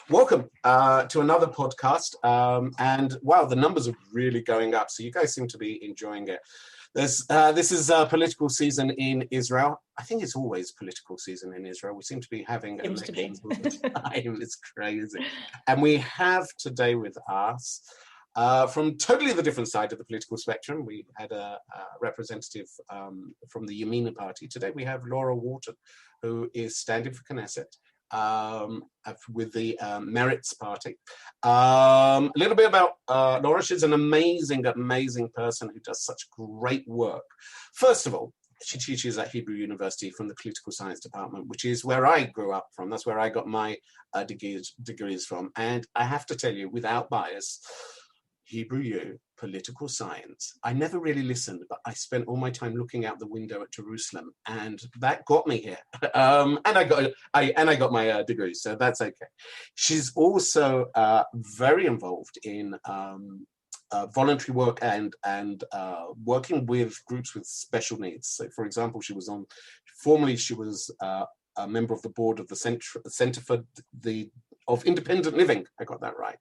Welcome to another podcast. And wow, the numbers are really going up. So you guys seem to be enjoying it. This is political season in Israel. I think it's always political season in Israel. We seem to be having elections all the time. It's crazy. And we have today with us, from totally the different side of the political spectrum, we had a representative from the Yamina party. Today we have Laura Wharton, who is standing for Knesset with the Meretz party. A little bit about Laura. She's an amazing person who does such great work. First of all, she teaches at Hebrew University from the political science department, which is where I grew up from. That's where I got my degrees from. And I have to tell you, without bias, Hebrew U, political science. I never really listened, but I spent all my time looking out the window at Jerusalem, and that got me here. And I got my degree, so that's okay. She's also very involved in voluntary work and working with groups with special needs. So, for example, formerly she was a member of the board of the Center for Independent Living. I got that right.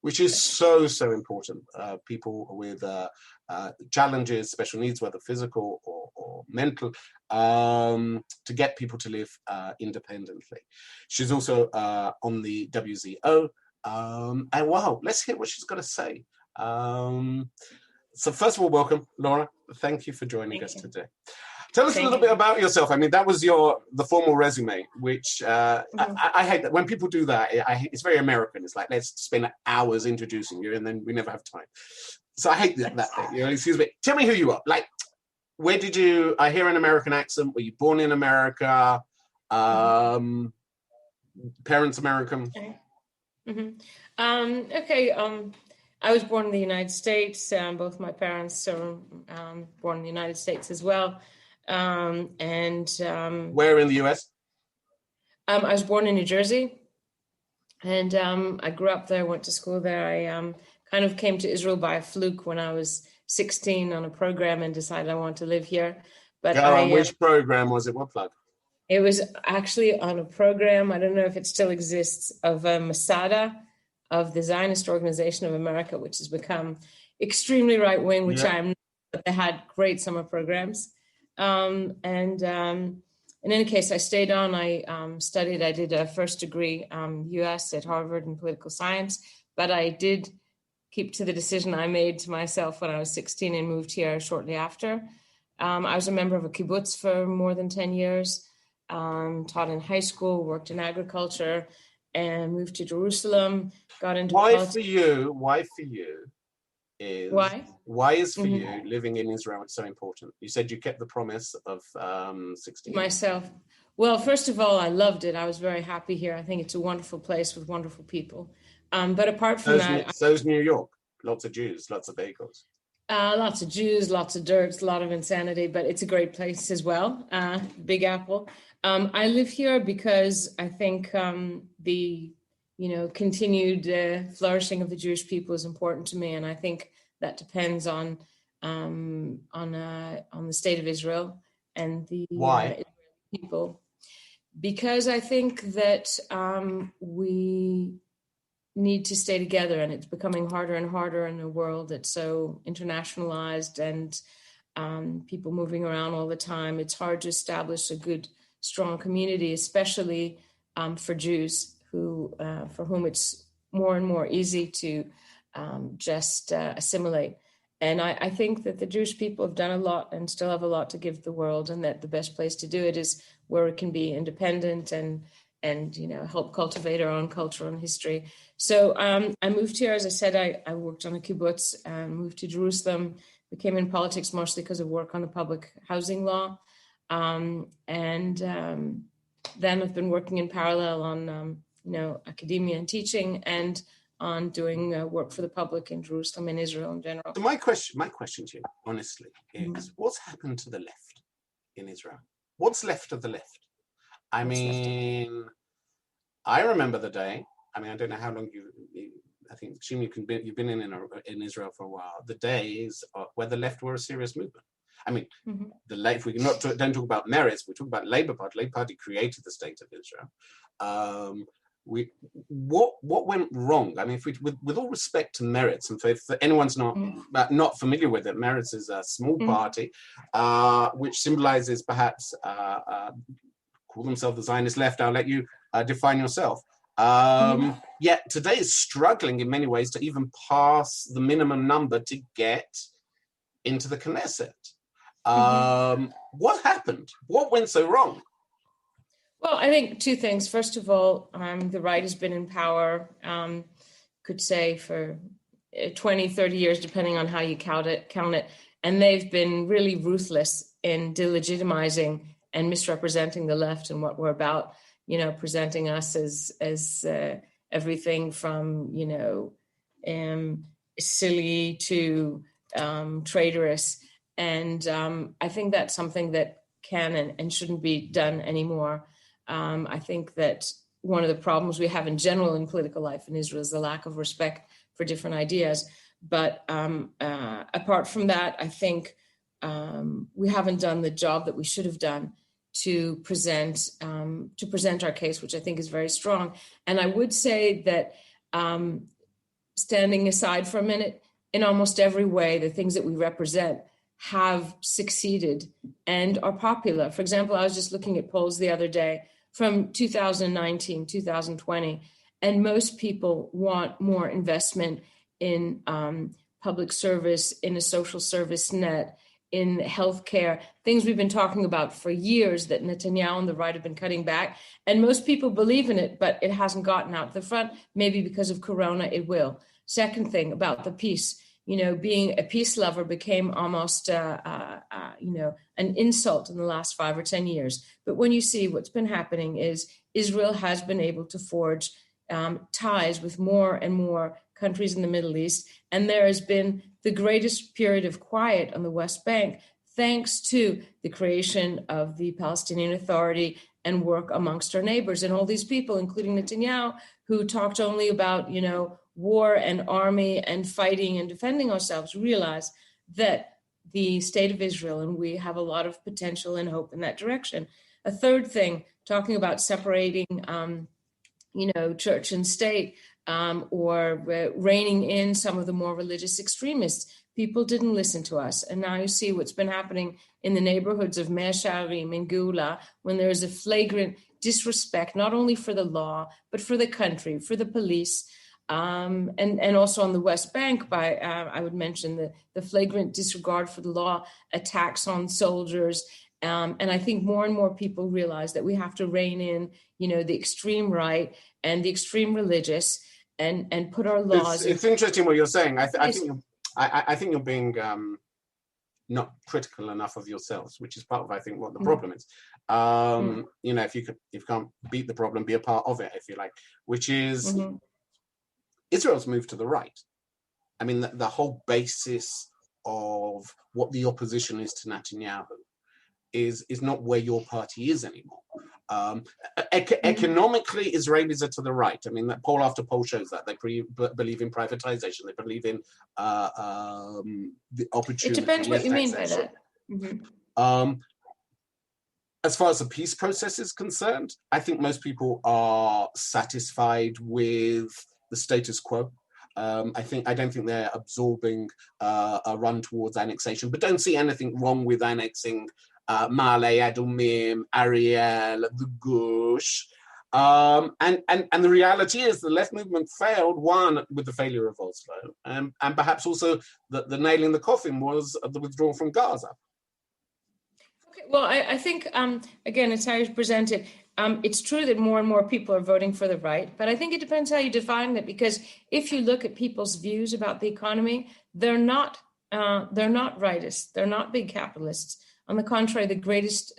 Which is so important. People with challenges, special needs, whether physical or mental, to get people to live independently. She's also on the WZO. And wow, let's hear what she's got to say. So first of all, welcome, Laura. Thank you for joining us today. Tell us a little bit about yourself. I mean, that was the formal resume, which I hate that. When people do that, it's very American. It's like, let's spend hours introducing you, and then we never have time. So I hate that thing. Excuse me. Tell me who you are. Like, where did you, I hear an American accent. Were you born in America? Parents American? Okay. I was born in the United States. Both my parents are born in the United States as well. Where in the US? I was born in New Jersey, and I grew up there, went to school there. I kind of came to Israel by a fluke when I was 16 on a program and decided I want to live here. But which program was it? What plug? It was actually on a program, I don't know if it still exists, of Masada, of the Zionist Organization of America, which has become extremely right-wing, which I am not, but they had great summer programs. In any case, I stayed on. I studied. I did a first degree U.S. at Harvard in political science, but I did keep to the decision I made to myself when I was 16 and moved here shortly after. I was a member of a kibbutz for more than 10 years, taught in high school, worked in agriculture, and moved to Jerusalem, got into politics. Why is for you living in Israel so important? You said you kept the promise of 16. Myself. Well, first of all, I loved it. I was very happy here. I think it's a wonderful place with wonderful people. But apart from that... So's New York. Lots of Jews, lots of bagels. Lots of Jews, lots of dirt, a lot of insanity, but it's a great place as well. Big Apple. I live here because I think the continued flourishing of the Jewish people is important to me, and I think that depends on the state of Israel and the Israeli people. Because I think that we need to stay together, and it's becoming harder and harder in a world that's so internationalized and people moving around all the time. It's hard to establish a good, strong community, especially for Jews for whom it's more and more easy to just assimilate. And I think that the Jewish people have done a lot and still have a lot to give the world, and that the best place to do it is where it can be independent and help cultivate our own culture and history. So I moved here, as I said, I worked on a kibbutz, moved to Jerusalem, became in politics mostly because of work on the public housing law. Then I've been working in parallel on academia and teaching, and on doing work for the public in Jerusalem and Israel in general. So my question to you, honestly, is what's happened to the left in Israel? What's left of the left? I mean, I remember the day. I mean, I don't know how long I think, Shim, you've been in Israel for a while. The days where the left were a serious movement. I mean, if we don't talk about Meretz, we talk about Labour Party. Labour Party created the state of Israel. what went wrong? I mean, if with all respect to Meretz, and for anyone's not familiar with it, Meretz is a small party which symbolizes perhaps call themselves the Zionist left. I'll let you define yourself. Yet today is struggling in many ways to even pass the minimum number to get into the Knesset. What happened? What went so wrong? Well, I think two things. First of all, the right has been in power, could say for 20, 30 years, depending on how you count it. And they've been really ruthless in delegitimizing and misrepresenting the left and what we're about, presenting us as everything from, silly to traitorous. And I think that's something that can and shouldn't be done anymore. I think that one of the problems we have in general in political life in Israel is the lack of respect for different ideas. But apart from that, I think we haven't done the job that we should have done to present our case, which I think is very strong. And I would say that standing aside for a minute, in almost every way, the things that we represent have succeeded and are popular. For example, I was just looking at polls the other day from 2019, 2020, and most people want more investment in public service, in a social service net, in healthcare, things we've been talking about for years that Netanyahu and the right have been cutting back. And most people believe in it, but it hasn't gotten out the front. Maybe because of Corona, it will. Second thing about the peace, being a peace lover became almost, an insult in the last 5 or 10 years. But when you see what's been happening is Israel has been able to forge ties with more and more countries in the Middle East. And there has been the greatest period of quiet on the West Bank, thanks to the creation of the Palestinian Authority and work amongst our neighbors. And all these people, including Netanyahu, who talked only about, war and army and fighting and defending ourselves, realize that the state of Israel, and we have a lot of potential and hope in that direction. A third thing, talking about separating, church and state, or reining in some of the more religious extremists. People didn't listen to us. And now you see what's been happening in the neighborhoods of Mea Shearim and Geula, when there is a flagrant disrespect, not only for the law, but for the country, for the police, and also on the West Bank by, I would mention the flagrant disregard for the law, attacks on soldiers. And I think more and more people realize that we have to rein in, the extreme right and the extreme religious and put our laws. It's interesting what you're saying. I think you're being not critical enough of yourselves, which is part of, I think, what the problem is. If you can't beat the problem, be a part of it, if you like, which is Israel's moved to the right. I mean, the whole basis of what the opposition is to Netanyahu is not where your party is anymore. Economically, Israelis are to the right. I mean, that poll after poll shows that they believe in privatization. They believe in the opportunity. It depends what you mean by that. As far as the peace process is concerned, I think most people are satisfied with the status quo. I don't think they're absorbing a run towards annexation, but don't see anything wrong with annexing Ma'ale Adumim, Ariel, the Gush. And the reality is the left movement failed, one, with the failure of Oslo, and perhaps also the nail in the coffin was the withdrawal from Gaza. Okay, well, I think, again, it's how you present it. It's true that more and more people are voting for the right, but I think it depends how you define it, because if you look at people's views about the economy, they're not rightists, they're not big capitalists. On the contrary, the greatest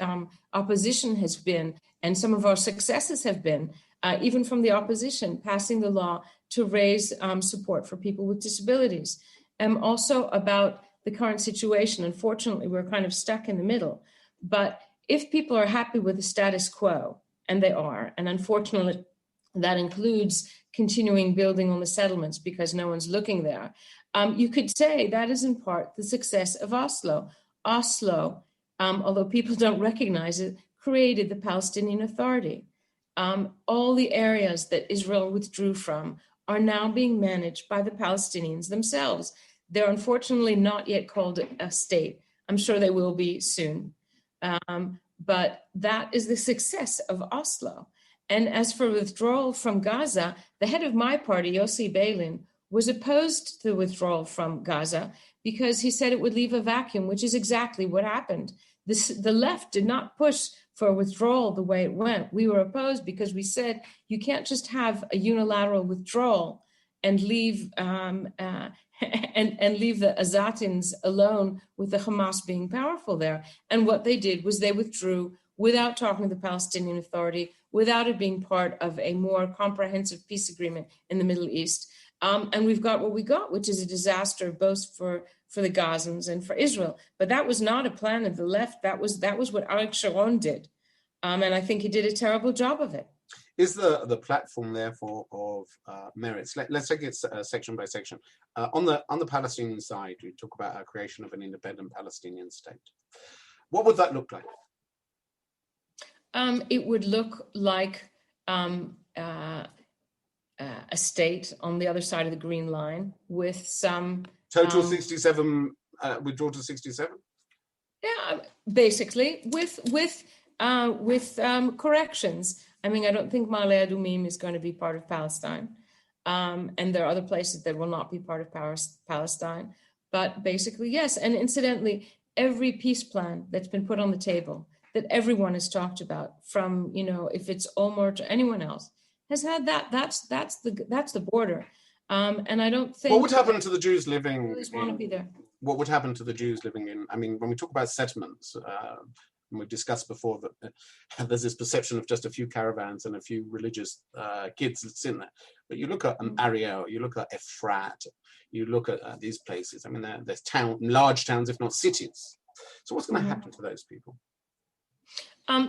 opposition has been, and some of our successes have been, even from the opposition, passing the law to raise support for people with disabilities. Also about the current situation, unfortunately, we're kind of stuck in the middle. But if people are happy with the status quo, and they are, and unfortunately, that includes continuing building on the settlements because no one's looking there, you could say that is in part the success of Oslo. Oslo, although people don't recognize it, created the Palestinian Authority. all the areas that Israel withdrew from are now being managed by the Palestinians themselves. They're unfortunately not yet called a state. I'm sure they will be soon. But that is the success of Oslo. And as for withdrawal from Gaza, the head of my party, Yossi Beilin, was opposed to the withdrawal from Gaza because he said it would leave a vacuum, which is exactly what happened. The left did not push for withdrawal the way it went. We were opposed because we said you can't just have a unilateral withdrawal and leave and leave the Azatins alone with the Hamas being powerful there. And what they did was they withdrew without talking to the Palestinian Authority, without it being part of a more comprehensive peace agreement in the Middle East. And we've got what we got, which is a disaster both for the Gazans and for Israel. But that was not a plan of the left. That was what Ariel Sharon did. And I think he did a terrible job of it. Is the platform, therefore, of Meretz? Let's take it section by section. On the Palestinian side, you talk about a creation of an independent Palestinian state. What would that look like? It would look like a state on the other side of the Green Line with some total 67 withdrawal to 67. Yeah, basically with corrections. I mean, I don't think Ma'ale Adumim is going to be part of Palestine, and there are other places that will not be part of Palestine. But basically, yes. And incidentally, every peace plan that's been put on the table that everyone has talked about, from if it's Olmert to anyone else, has had that. That's the border. And I don't think. What would happen to the Jews living? Want to be there. What would happen to the Jews living in? I mean, when we talk about settlements, and we've discussed before that there's this perception of just a few caravans and a few religious kids that's in there. But you look at Ariel, you look at Efrat, you look at these places. I mean, there's large towns, if not cities. So what's going to happen to those people?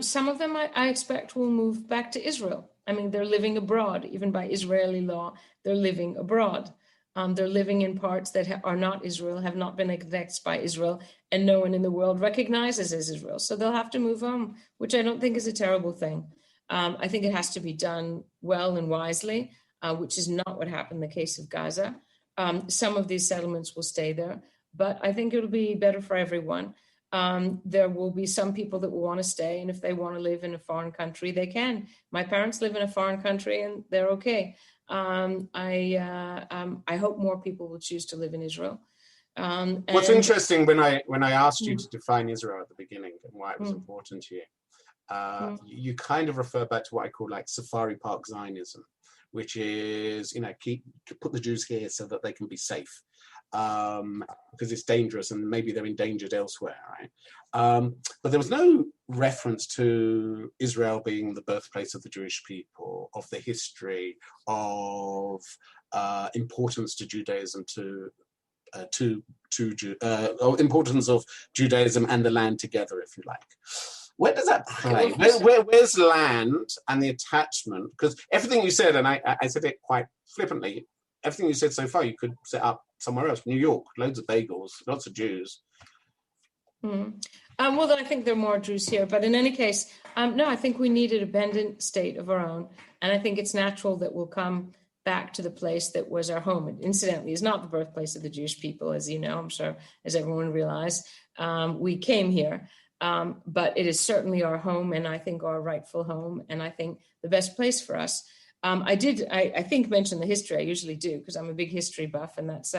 Some of them, I expect, will move back to Israel. I mean, they're living abroad, even by Israeli law. They're living abroad. They're living in parts that are not Israel, have not been annexed by Israel, and no one in the world recognizes as Israel. So they'll have to move home, which I don't think is a terrible thing. I think it has to be done well and wisely, which is not what happened in the case of Gaza. Some of these settlements will stay there, but I think it'll be better for everyone. There will be some people that will want to stay, and if they want to live in a foreign country, they can. My parents live in a foreign country, and they're okay. I hope more people will choose to live in Israel. What's interesting, when I asked you to define Israel at the beginning and why it was important to you, you kind of refer back to what I call like safari park Zionism, which is put the Jews here so that they can be safe. Because it's dangerous and maybe they're endangered elsewhere, right? But there was no reference to Israel being the birthplace of the Jewish people, of the history, of importance to Judaism, importance of Judaism and the land together, if you like. Where does that play? Where's land and the attachment? Because everything you said, and I said it quite flippantly, everything you said so far, you could set up somewhere else. New York, loads of bagels, lots of Jews. Well, then I think there are more Jews here. But in any case, no, I think we need an independent state of our own. And I think it's natural that we'll come back to the place that was our home. And incidentally, is not the birthplace of the Jewish people, as you know, I'm sure, as everyone realized. We came here, but it is certainly our home, and I think our rightful home, and I think the best place for us. I think mention the history. I usually do, because I'm a big history buff, and that's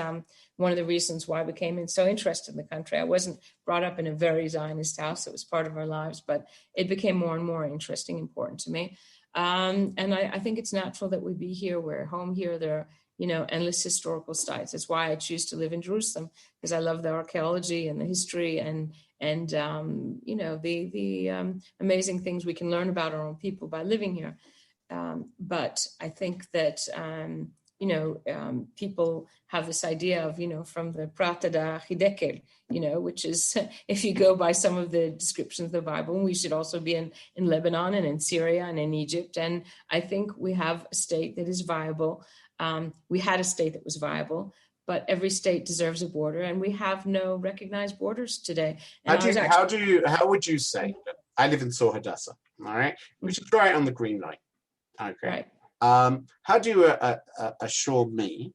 one of the reasons why I became so interested in the country. I wasn't brought up in a very Zionist house. It was part of our lives, but it became more and more interesting, important to me. And I think it's natural that we be here. We're home here. There are, endless historical sites. That's why I choose to live in Jerusalem, because I love the archaeology and the history and the amazing things we can learn about our own people by living here. But I think that, people have this idea of, from the Prata da Hidekel, which is, if you go by some of the descriptions of the Bible, and we should also be in Lebanon and in Syria and in Egypt. And I think we have a state that is viable. We had a state that was viable, but every state deserves a border, and we have no recognized borders today. And how would you say, I live in Sohr Hadassah, all right? We should try it on the Green Line. Okay. Right. How do you assure me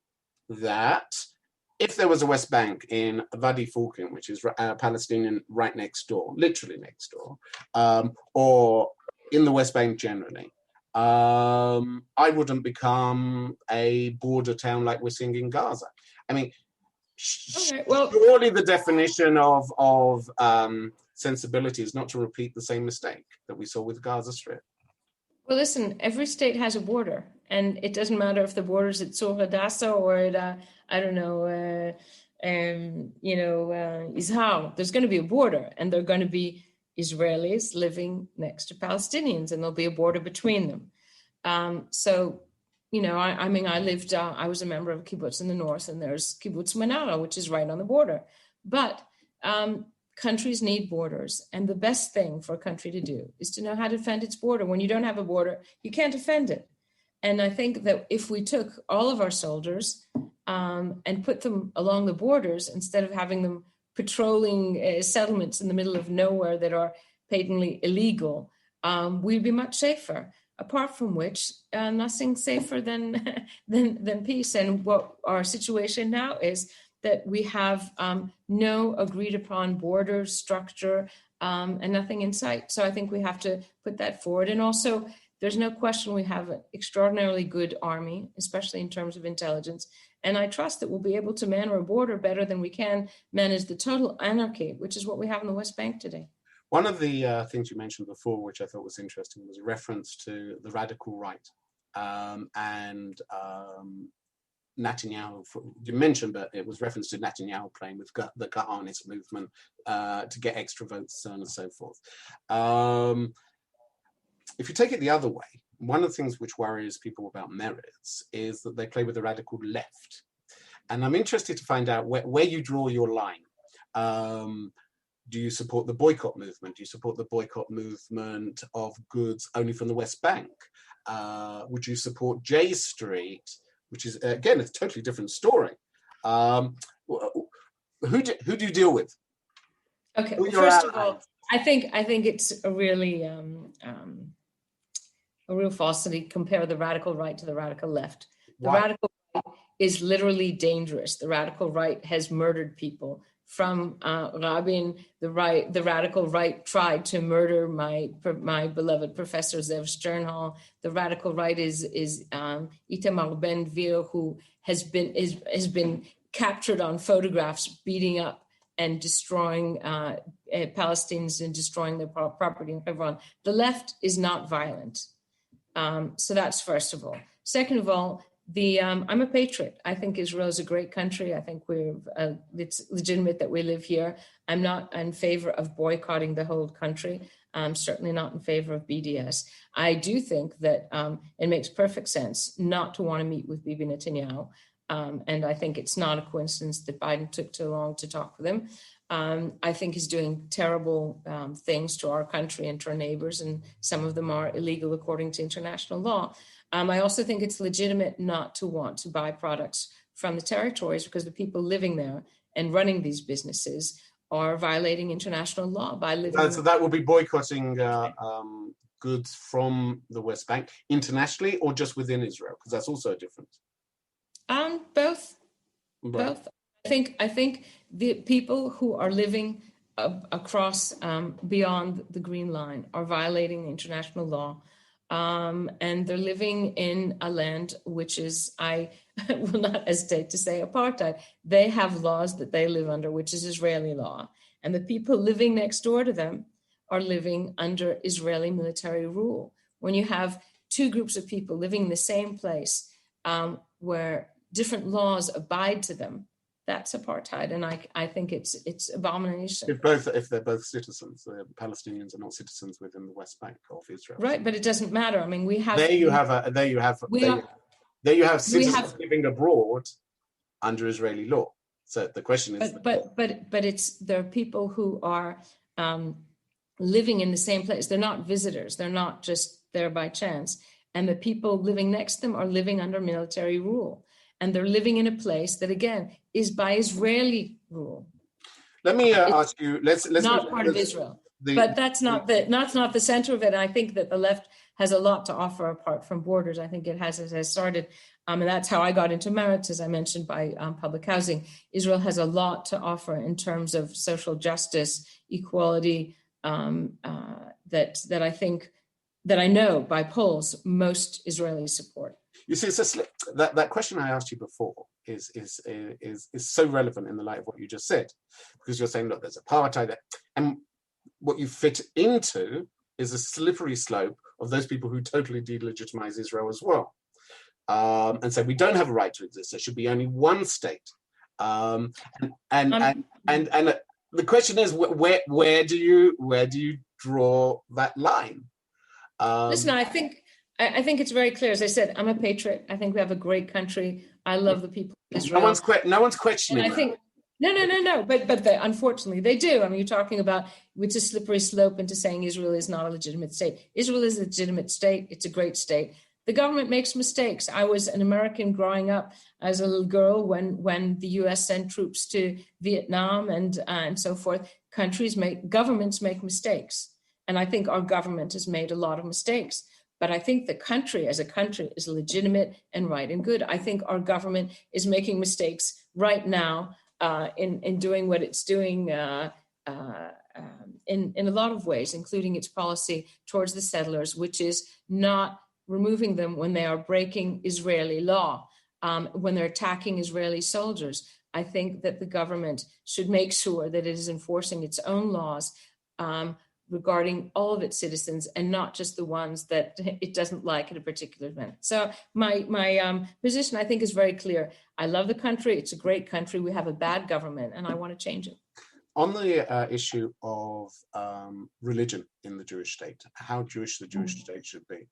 that if there was a West Bank in Wadi Fulkin, which is Palestinian right next door, literally next door, or in the West Bank generally, I wouldn't become a border town like we're seeing in Gaza? I mean, okay, well, surely the definition of sensibility is not to repeat the same mistake that we saw with Gaza Strip. Well, listen, every state has a border, and it doesn't matter if the border's at Tzur Hadassah or at, I don't know, Izhar. There's going to be a border, and there are going to be Israelis living next to Palestinians, and there'll be a border between them. So, I was a member of a kibbutz in the north, and there's kibbutz Manara, which is right on the border. But countries need borders, and the best thing for a country to do is to know how to defend its border. When you don't have a border, you can't defend it. And I think that if we took all of our soldiers and put them along the borders, instead of having them patrolling settlements in the middle of nowhere that are patently illegal, we'd be much safer. Apart from which, nothing safer than peace. And what our situation now is that we have no agreed upon border structure and nothing in sight. So I think we have to put that forward. And also, there's no question we have an extraordinarily good army, especially in terms of intelligence. And I trust that we'll be able to man our border better than we can manage the total anarchy, which is what we have in the West Bank today. One of the things you mentioned before, which I thought was interesting, was a reference to the radical right and Netanyahu. You mentioned, but it was reference to Netanyahu playing with the Kahanist movement to get extra votes, so on and so forth. If you take it the other way, one of the things which worries people about Meretz is that they play with the radical left. And I'm interested to find out where you draw your line. Do you support the boycott movement? Do you support the boycott movement of goods only from the West Bank? Would you support J Street, which is, again, a totally different story? Who do you deal with? Okay, well, first of all, I think it's a really a real falsity to compare the radical right to the radical left. The radical right is literally dangerous. The radical right has murdered people. From Rabin, the radical right tried to murder my beloved Professor Zev Sternhal. The radical right is Itamar Ben-Gvir, who has been captured on photographs beating up and destroying Palestinians and destroying their property in Hebron. The left is not violent. So that's first of all. Second of all, I'm a patriot. I think Israel is a great country. I think it's legitimate that we live here. I'm not in favor of boycotting the whole country. I'm certainly not in favor of BDS. I do think that it makes perfect sense not to want to meet with Bibi Netanyahu. And I think it's not a coincidence that Biden took too long to talk with him. I think he's doing terrible things to our country and to our neighbors, and some of them are illegal according to international law. I also think it's legitimate not to want to buy products from the territories because the people living there and running these businesses are violating international law by living. So that will be boycotting goods from the West Bank internationally or just within Israel, because that's also a difference. Both. Right. Both. I think the people who are living across beyond the Green Line are violating international law. And they're living in a land which is, I will not hesitate to say, apartheid. They have laws that they live under, which is Israeli law. And the people living next door to them are living under Israeli military rule. When you have two groups of people living in the same place where different laws abide to them, that's apartheid, and I think it's abomination. If they're both citizens, the Palestinians are not citizens within the West Bank of Israel. Right, but it doesn't matter. I mean, we have there you have citizens living abroad under Israeli law. So the question is, but there are people who are living in the same place. They're not visitors. They're not just there by chance. And the people living next to them are living under military rule. And they're living in a place that, again, is by Israeli rule. Let me ask you. Let's not part of Israel, but that's not the center of it. I think that the left has a lot to offer apart from borders. I think it has started, and that's how I got into Meretz, as I mentioned, by public housing. Israel has a lot to offer in terms of social justice, equality, that I think, that I know by polls, most Israelis support. You see, it's that question I asked you before is so relevant in the light of what you just said, because you're saying, look, there's apartheid there, and what you fit into is a slippery slope of those people who totally delegitimize Israel as well, and say we don't have a right to exist. There should be only one state, and the question is, where do you draw that line? Listen, I think it's very clear. As I said, I'm a patriot. I think we have a great country. I love the people of Israel. No one's questioning. And I think no. But unfortunately, they do. I mean, you're talking about, it's a slippery slope into saying Israel is not a legitimate state. Israel is a legitimate state. It's a great state. The government makes mistakes. I was an American growing up as a little girl when the U.S. sent troops to Vietnam and so forth. Governments make mistakes. And I think our government has made a lot of mistakes. But I think the country as a country is legitimate and right and good. I think our government is making mistakes right now in doing what it's doing in a lot of ways, including its policy towards the settlers, which is not removing them when they are breaking Israeli law, when they're attacking Israeli soldiers. I think that the government should make sure that it is enforcing its own laws regarding all of its citizens and not just the ones that it doesn't like at a particular event. So my position, I think, is very clear. I love the country. It's a great country. We have a bad government, and I want to change it. On the issue of religion in the Jewish state, how Jewish the Jewish state should be,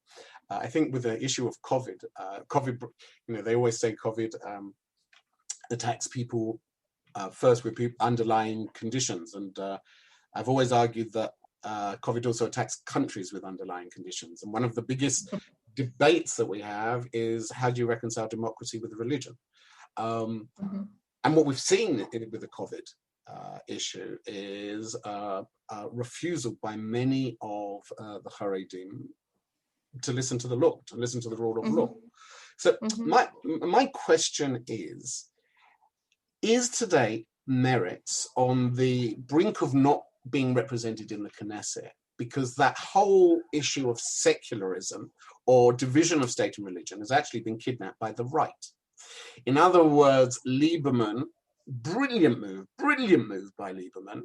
I think with the issue of COVID, they always say COVID attacks people first with underlying conditions, and I've always argued that COVID also attacks countries with underlying conditions. And one of the biggest debates that we have is, how do you reconcile democracy with religion? And what we've seen with the COVID issue is a refusal by many of the Haredim to listen to the law, to listen to the rule of law. So my question is today Meretz on the brink of not being represented in the Knesset, because that whole issue of secularism or division of state and religion has actually been kidnapped by the right? In other words, Lieberman, brilliant move by Lieberman,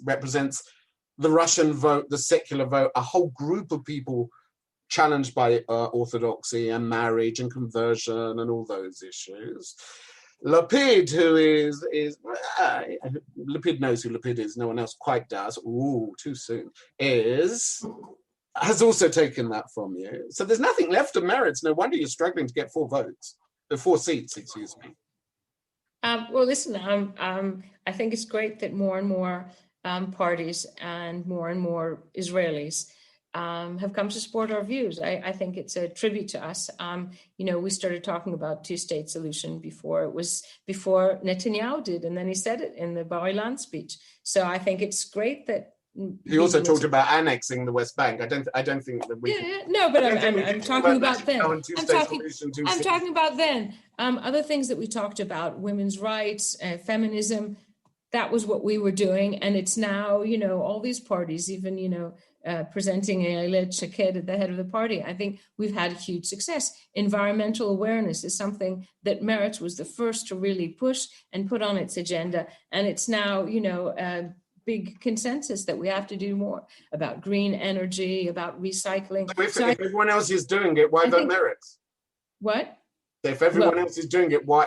represents the Russian vote, the secular vote, a whole group of people challenged by orthodoxy and marriage and conversion and all those issues. Lapid, who is Lapid knows who Lapid is, no one else quite does, ooh, too soon, has also taken that from you. So there's nothing left of Meretz. No wonder you're struggling to get 4 seats, excuse me. Well, listen, I think it's great that more and more parties and more Israelis have come to support our views. I think it's a tribute to us. We started talking about 2-state solution before Netanyahu did, and then he said it in the Bar Ilan speech. So I think it's great that he also talked about annexing the West Bank. I don't think that we. No, but I'm talking about then. I'm talking about then. Other things that we talked about: women's rights, feminism. That was what we were doing, and it's now all these parties, even presenting Ayelet Shaked at the head of the party. I think we've had huge success. Environmental awareness is something that Meretz was the first to really push and put on its agenda, and it's now a big consensus that we have to do more about green energy, about recycling. So if everyone else is doing it, why don't Meretz? What? If everyone else is doing it, why?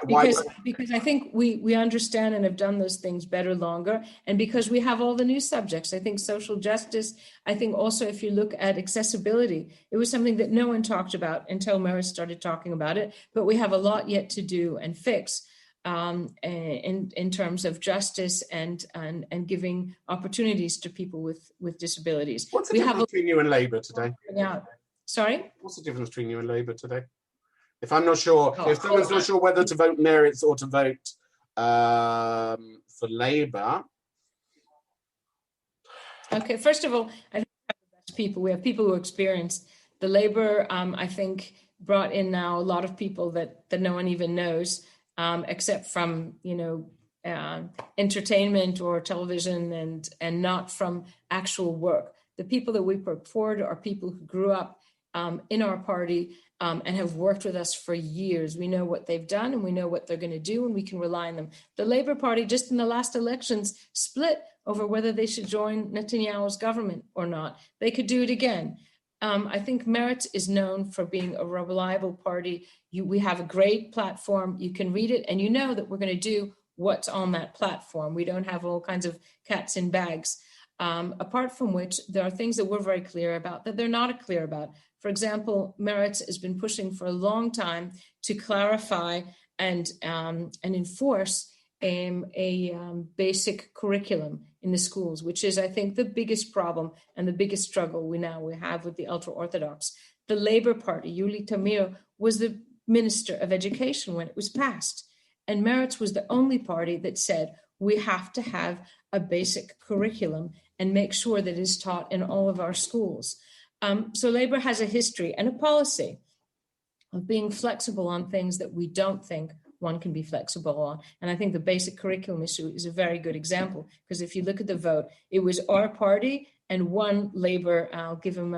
Because I think we understand and have done those things better longer, and because we have all the new subjects. I think social justice. I think also if you look at accessibility, it was something that no one talked about until Meretz started talking about it. But we have a lot yet to do and fix in terms of justice and giving opportunities to people with disabilities. What's the difference between you and Labour today? Sorry? What's the difference between you and Labour today? If I'm not sure, if someone's not sure whether to vote Meretz or to vote for Labour. Okay, first of all, I think we have the best people. We have people who are experienced The Labour, I think, brought in now a lot of people that no one even knows, except from, entertainment or television and not from actual work. The people that we put forward are people who grew up in our party and have worked with us for years. We know what they've done and we know what they're going to do, and we can rely on them. The Labour Party just in the last elections split over whether they should join Netanyahu's government or not. They could do it again. I think Meretz is known for being a reliable party. We have a great platform. You can read it and you know that we're going to do what's on that platform. We don't have all kinds of cats in bags. Apart from which, there are things that we're very clear about that they're not clear about. For example, Meretz has been pushing for a long time to clarify and enforce a basic curriculum in the schools, which is, I think, the biggest problem and the biggest struggle we have with the ultra-Orthodox. The Labour Party, Yuli Tamir, was the Minister of Education when it was passed. And Meretz was the only party that said, we have to have a basic curriculum and make sure that it is taught in all of our schools. So Labour has a history and a policy of being flexible on things that we don't think one can be flexible on. And I think the basic curriculum issue is a very good example, because if you look at the vote, it was our party and one Labour, I'll give him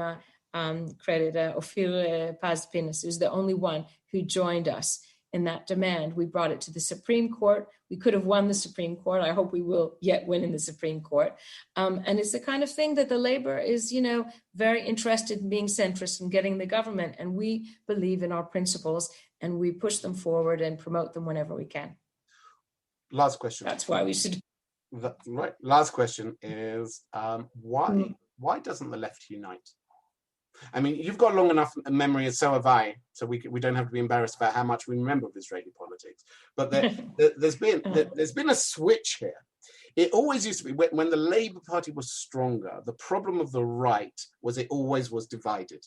credit, Ofir Paz-Pinas, is the only one who joined us in that demand. We brought it to the Supreme Court. We could have won the Supreme Court. I hope we will yet win in the Supreme Court. And it's the kind of thing that the Labour is, very interested in being centrist and getting the government. And we believe in our principles and we push them forward and promote them whenever we can. Last question. That's why we should. Right. Last question is why doesn't the left unite? I mean, you've got long enough memory, and so have I, so we don't have to be embarrassed about how much we remember of Israeli politics. But there's been a switch here. It always used to be when the Labour Party was stronger. The problem of the right was it always was divided.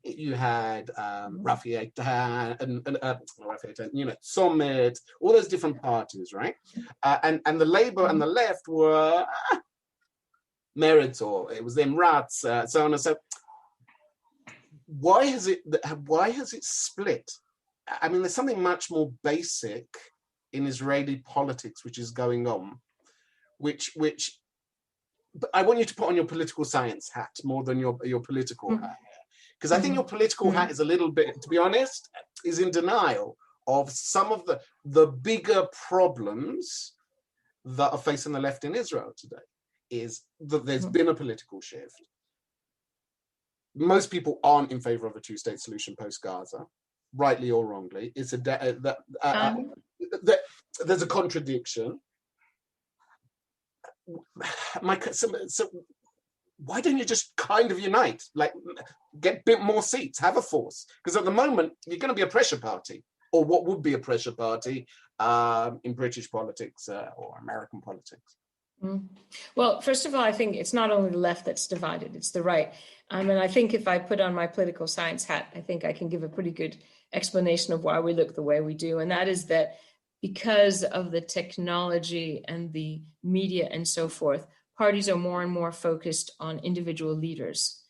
You had Rafi Eitan and Somed, all those different parties, right? And the Labour and the left were Meretz, or it was Emratz, so on and so. Why has it split? I mean, there's something much more basic in Israeli politics which is going on, which but I want you to put on your political science hat more than your political hat, because I think your political hat is a little bit, to be honest, is in denial of some of the bigger problems that are facing the left in Israel today. Is that there's been a political shift. Most people aren't in favor of a two-state solution post-Gaza, rightly or wrongly. It's there's a contradiction. So why don't you just kind of unite? Like, get a bit more seats, have a force. Because at the moment, you're going to be a pressure party, or what would be a pressure party in British politics or American politics. Well, first of all, I think it's not only the left that's divided, it's the right. And I think if I put on my political science hat, I think I can give a pretty good explanation of why we look the way we do. And that is that because of the technology and the media and so forth, parties are more and more focused on individual leaders.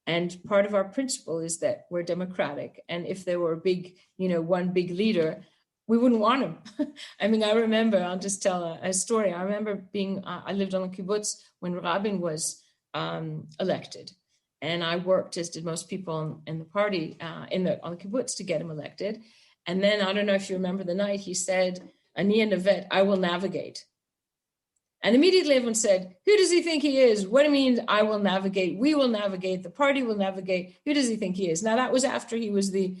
And part of our principle is that we're democratic. And if there were one big leader, we wouldn't want him. I mean, I remember, I'll just tell a story. I remember I lived on a kibbutz when Rabin was elected. And I worked, as did most people in the party, on the kibbutz to get him elected. And then, I don't know if you remember the night, he said, Ani Navet, I will navigate. And immediately everyone said, who does he think he is? What do you mean I will navigate? We will navigate. The party will navigate. Who does he think he is? Now, that was after he was the,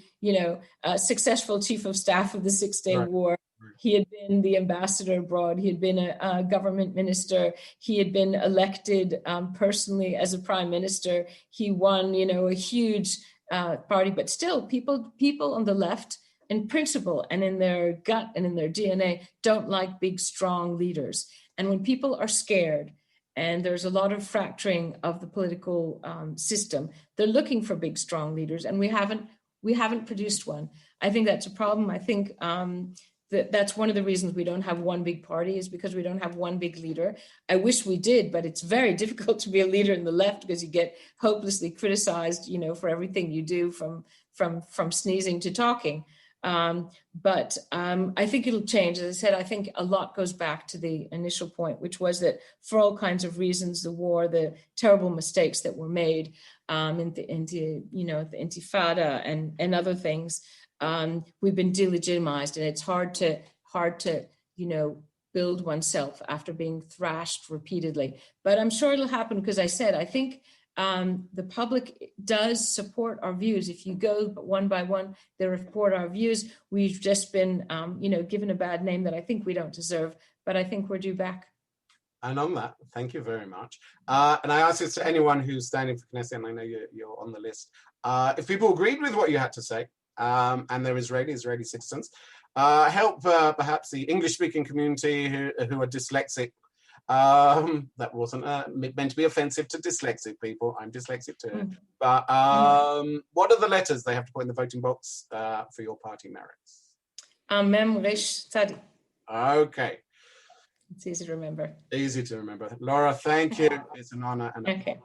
successful chief of staff of the Six-Day War. He had been the ambassador abroad. He had been a government minister. He had been elected personally as a prime minister. He won, a huge party. But still, people on the left, in principle and in their gut and in their DNA, don't like big, strong leaders. And when people are scared and there's a lot of fracturing of the political system, they're looking for big, strong leaders. And we haven't produced one. I think that's a problem. I think that's one of the reasons we don't have one big party, is because we don't have one big leader. I wish we did, but it's very difficult to be a leader in the left because you get hopelessly criticized, for everything you do, from sneezing to talking. But I think it'll change. As I said, I think a lot goes back to the initial point, which was that for all kinds of reasons, the war, the terrible mistakes that were made in the Intifada and other things, we've been delegitimized, and it's hard to build oneself after being thrashed repeatedly. But I'm sure it'll happen, because I said, I think the public does support our views. If you go one by one, they support our views. We've just been, given a bad name that I think we don't deserve, but I think we're due back. And on that, thank you very much. And I ask this to anyone who's standing for Knesset, and I know you're on the list. If people agreed with what you had to say, and they're Israeli citizens, help perhaps the English-speaking community who are dyslexic. That wasn't meant to be offensive to dyslexic people. I'm dyslexic too. But what are the letters they have to put in the voting box for your party, Meretz? Mem Resh Tzadi. Okay. It's easy to remember. Easy to remember. Laura, thank you. It's an honor. And okay.